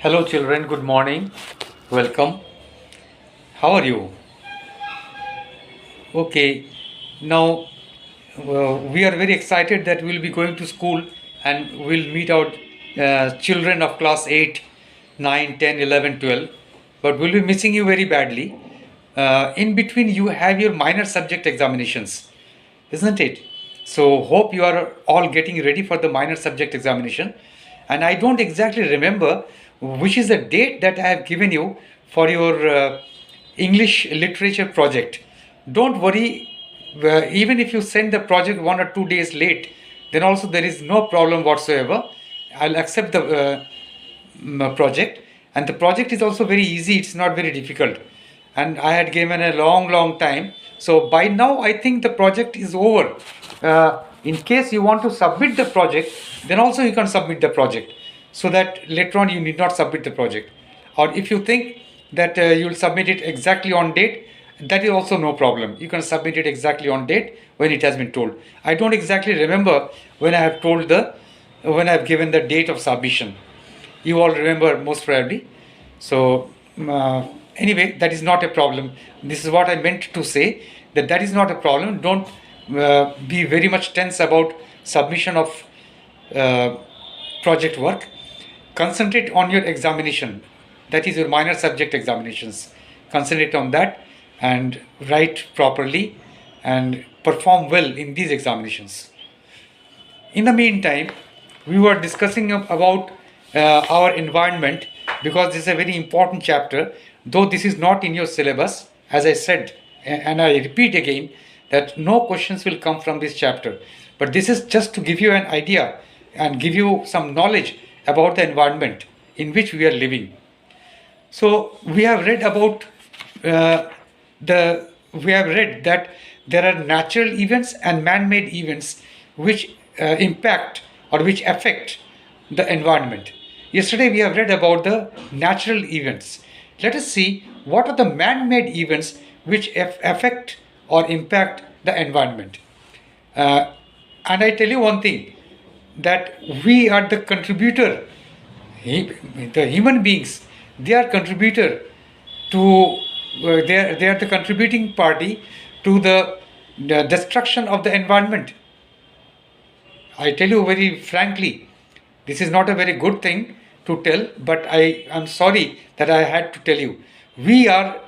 Hello, children. Good morning. Welcome. How are you? Okay. Now, we are very excited that we'll be going to school and we'll meet our children of class 8, 9, 10, 11, 12. But we'll be missing you very badly. In between, you have your minor subject examinations, isn't it? So, hope you are all getting ready for the minor subject examination. And I don't exactly remember which is the date that I have given you for your English literature project. Don't worry, even if you send the project 1 or 2 days late, then also there is no problem whatsoever. I'll accept the project, and the project is also very easy, it's not very difficult. And I had given a long time, so by now I think the project is over. In case you want to submit the project, then also you can submit the project, so that later on you need not submit the project. Or if you think that you'll submit it exactly on date, that is also no problem. You can submit it exactly on date when it has been told. I don't exactly remember when I have when I have given the date of submission. You all remember most probably. So anyway, that is not a problem. This is what I meant to say, that is not a problem. Don't be very much tense about submission of project work. Concentrate on your examination, that is your minor subject examinations. Concentrate on that and write properly and perform well in these examinations. In the meantime, we were discussing about our environment, because this is a very important chapter, though this is not in your syllabus, as I said, and I repeat again that no questions will come from this chapter. But this is just to give you an idea and give you some knowledge about the environment in which we are living. So we have read about we have read that there are natural events and man-made events which impact or which affect the environment. Yesterday we have read about the natural events. Let us see what are the man-made events which affect or impact the environment. And I tell you one thing, that we are the contributor. The human beings, they are contributor to they are the contributing party to the destruction of the environment. I tell you very frankly, this is not a very good thing to tell, but I am sorry that I had to tell you. We are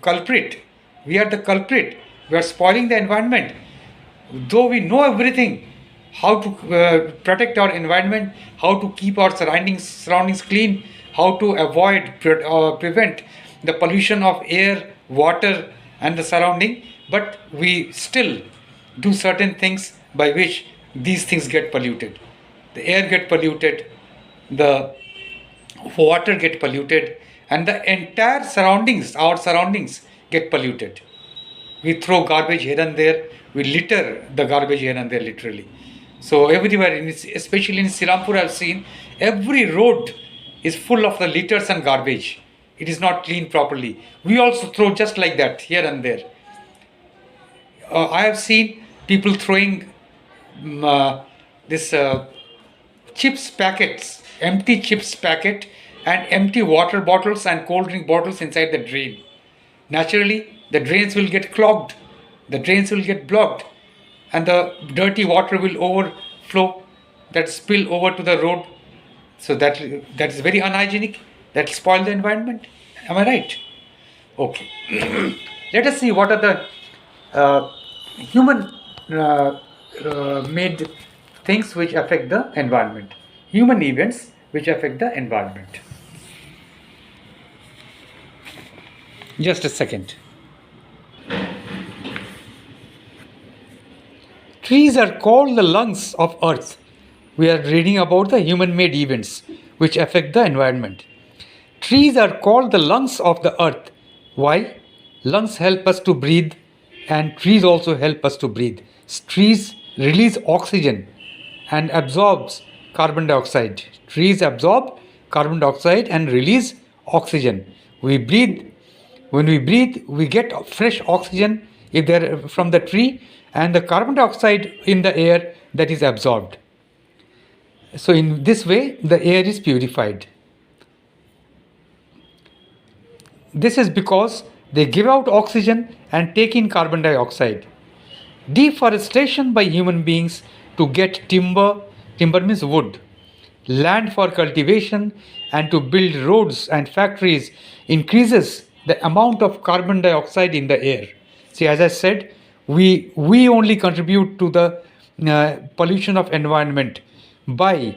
culprit. We are the culprit. We are spoiling the environment. Though we know everything, how to protect our environment, how to keep our surroundings clean, how to avoid prevent the pollution of air, water and the surrounding, but we still do certain things by which these things get polluted. The air get polluted, the water get polluted, and the entire surroundings, our surroundings, get polluted. We throw garbage here and there, we litter the garbage here and there literally. So everywhere, especially in Sirampur, I've seen every road is full of the litters and garbage. It is not cleaned properly. We also throw just like that here and there. I have seen people throwing this chips packets, empty chips packet and empty water bottles and cold drink bottles inside the drain. Naturally, the drains will get clogged, the drains will get blocked, and the dirty water will overflow, that spill over to the road. So that is very unhygienic. That spoil the environment. Am I right? Okay. Let us see what are the human made things which affect the environment. Human events which affect the environment. Just a second. Trees are called the lungs of earth. We are reading about the human-made events which affect the environment. Trees are called the lungs of the earth. Why? Lungs help us to breathe, and trees also help us to breathe. Trees release oxygen and absorbs carbon dioxide. Trees absorb carbon dioxide and release oxygen. We breathe. When we breathe, we get fresh oxygen if they're from the tree, and the carbon dioxide in the air that is absorbed. So in this way, the air is purified. This is because they give out oxygen and take in carbon dioxide. Deforestation by human beings to get timber means wood, land for cultivation, and to build roads and factories increases the amount of carbon dioxide in the air. See, as I said, we only contribute to the pollution of environment by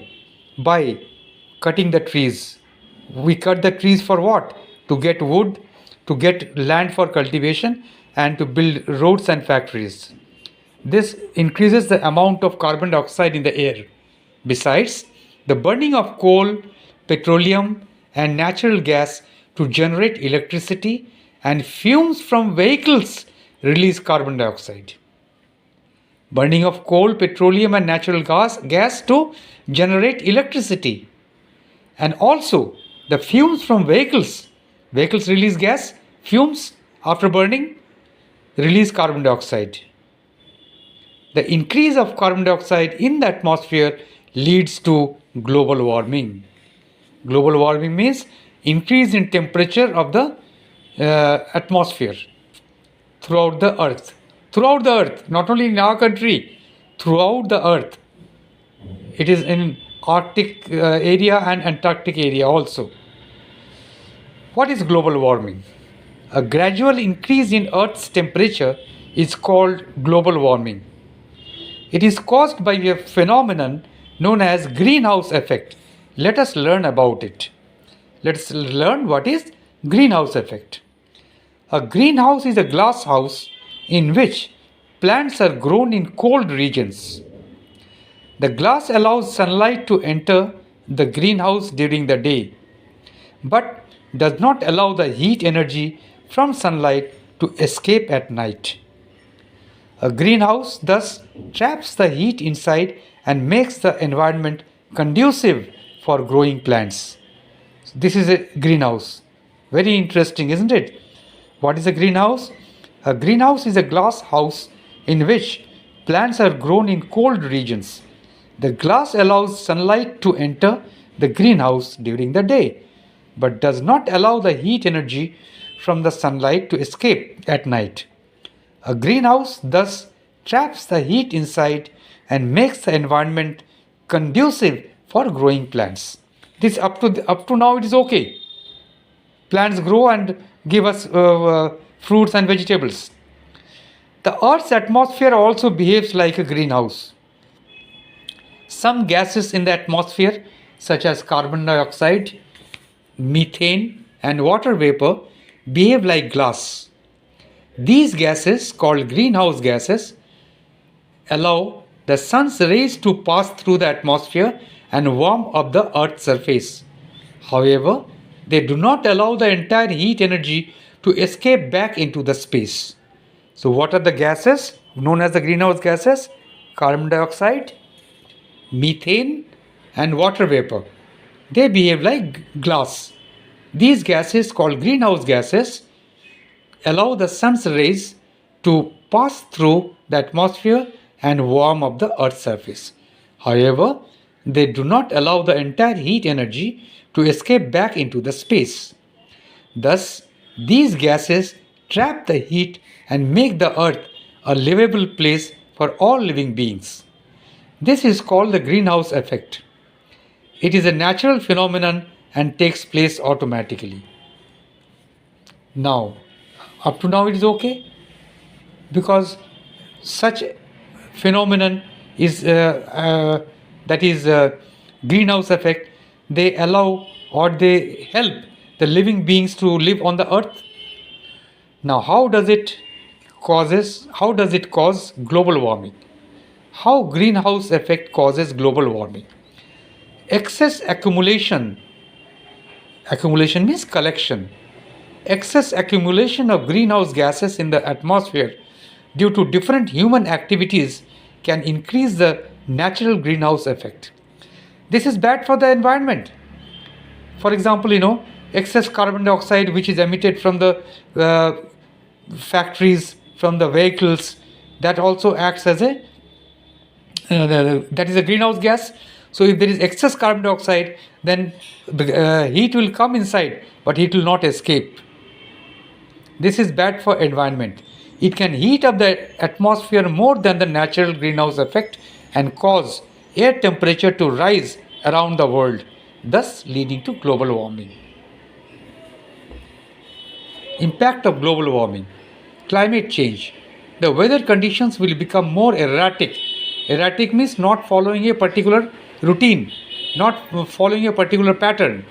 cutting the trees. We cut the trees for what? To get wood, to get land for cultivation, and to build roads and factories. This increases the amount of carbon dioxide in the air. Besides, the burning of coal, petroleum, and natural gas to generate electricity and fumes from vehicles release carbon dioxide. Burning of coal, petroleum, and natural gas to generate electricity. And also, the fumes from vehicles. Vehicles release gas, fumes after burning release carbon dioxide. The increase of carbon dioxide in the atmosphere leads to global warming. Global warming means increase in temperature of the atmosphere throughout the earth. Throughout the earth, not only in our country, throughout the earth. It is in Arctic area and Antarctic area also. What is global warming? A gradual increase in Earth's temperature is called global warming. It is caused by a phenomenon known as greenhouse effect. Let us learn about it. Let's learn what is greenhouse effect. A greenhouse is a glass house in which plants are grown in cold regions. The glass allows sunlight to enter the greenhouse during the day, but does not allow the heat energy from sunlight to escape at night. A greenhouse thus traps the heat inside and makes the environment conducive for growing plants. This is a greenhouse. Very interesting, isn't it? What is a greenhouse? A greenhouse is a glass house in which plants are grown in cold regions. The glass allows sunlight to enter the greenhouse during the day, but does not allow the heat energy from the sunlight to escape at night. A greenhouse thus traps the heat inside and makes the environment conducive for growing plants. This up to now it is okay. Plants grow and give us fruits and vegetables. The Earth's atmosphere also behaves like a greenhouse. Some gases in the atmosphere, such as carbon dioxide, methane, and water vapor, behave like glass. These gases, called greenhouse gases, allow the sun's rays to pass through the atmosphere and warm up the Earth's surface. However, they do not allow the entire heat energy to escape back into the space. So what are the gases known as the greenhouse gases? Carbon dioxide, methane, and water vapor. They behave like glass. These gases, called greenhouse gases, allow the sun's rays to pass through the atmosphere and warm up the Earth's surface. However, they do not allow the entire heat energy to escape back into the space. Thus, these gases trap the heat and make the Earth a livable place for all living beings. This is called the greenhouse effect. It is a natural phenomenon and takes place automatically. Now, up to now it is okay, because such phenomenon is greenhouse effect. They allow or they help the living beings to live on the earth. Now, how does it cause global warming? How greenhouse effect causes global warming? Excess accumulation means collection. Excess accumulation of greenhouse gases in the atmosphere due to different human activities can increase the natural greenhouse effect. This is bad for the environment. For example, excess carbon dioxide which is emitted from the factories, from the vehicles, that also acts as that is a greenhouse gas. So if there is excess carbon dioxide, then the heat will come inside, but it will not escape. This is bad for environment. It can heat up the atmosphere more than the natural greenhouse effect and cause air temperature to rise around the world, thus leading to global warming. Impact of global warming. Climate change. The weather conditions will become more erratic. Erratic means not following a particular routine, not following a particular pattern.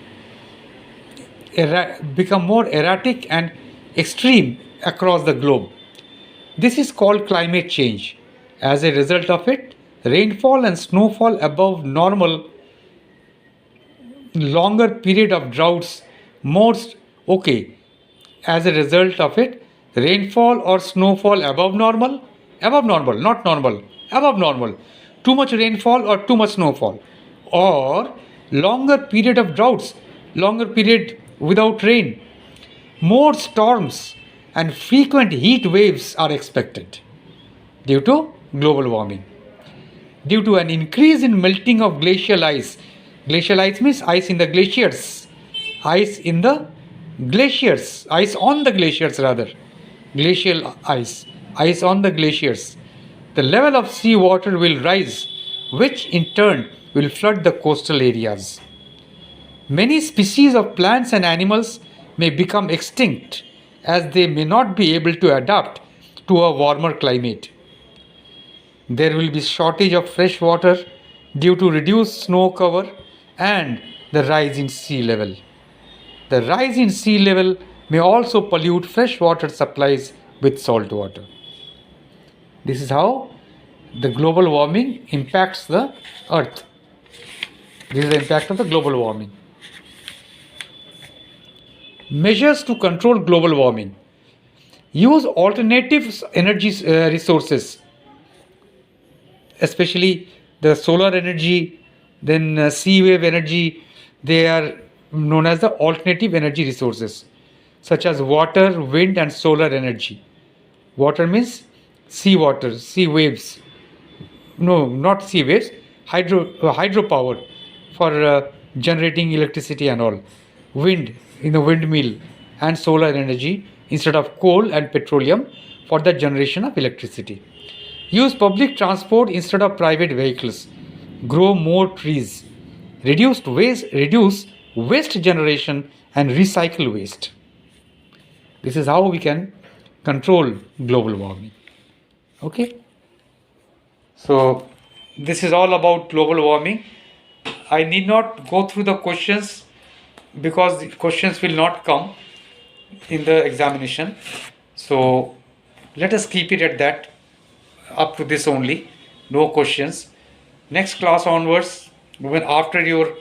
Become more erratic and extreme across the globe. This is called climate change. As a result of it, rainfall and snowfall above normal, longer period of droughts, most okay. As a result of it, rainfall or snowfall above normal, not normal, above normal, too much rainfall or too much snowfall, or longer period of droughts, longer period without rain, more storms and frequent heat waves are expected due to global warming. Due to an increase in melting of glacial ice. Glacial ice means ice in the glaciers. Ice in the glaciers. Ice on the glaciers rather. Glacial ice. Ice on the glaciers. The level of sea water will rise, which in turn will flood the coastal areas. Many species of plants and animals may become extinct as they may not be able to adapt to a warmer climate. There will be shortage of fresh water due to reduced snow cover and the rise in sea level. The rise in sea level may also pollute fresh water supplies with salt water. This is how the global warming impacts the earth. This is the impact of the global warming. Measures to control global warming. Use alternative energy resources, especially the solar energy, then sea wave energy. They are known as the alternative energy resources, such as water, wind, and solar energy. Water means sea water, sea waves. No, not sea waves, hydropower for generating electricity and all. Wind in the windmill and solar energy instead of coal and petroleum for the generation of electricity. Use public transport instead of private vehicles. Grow more trees. Reduce waste generation and recycle waste. This is how we can control global warming. Okay. So this is all about global warming. I need not go through the questions because the questions will not come in the examination. So let us keep it at that, up to this only, no questions. Next class onwards, when after your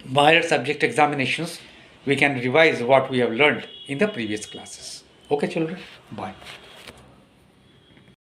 minor subject examinations, we can revise what we have learned in the previous classes. Okay children, bye.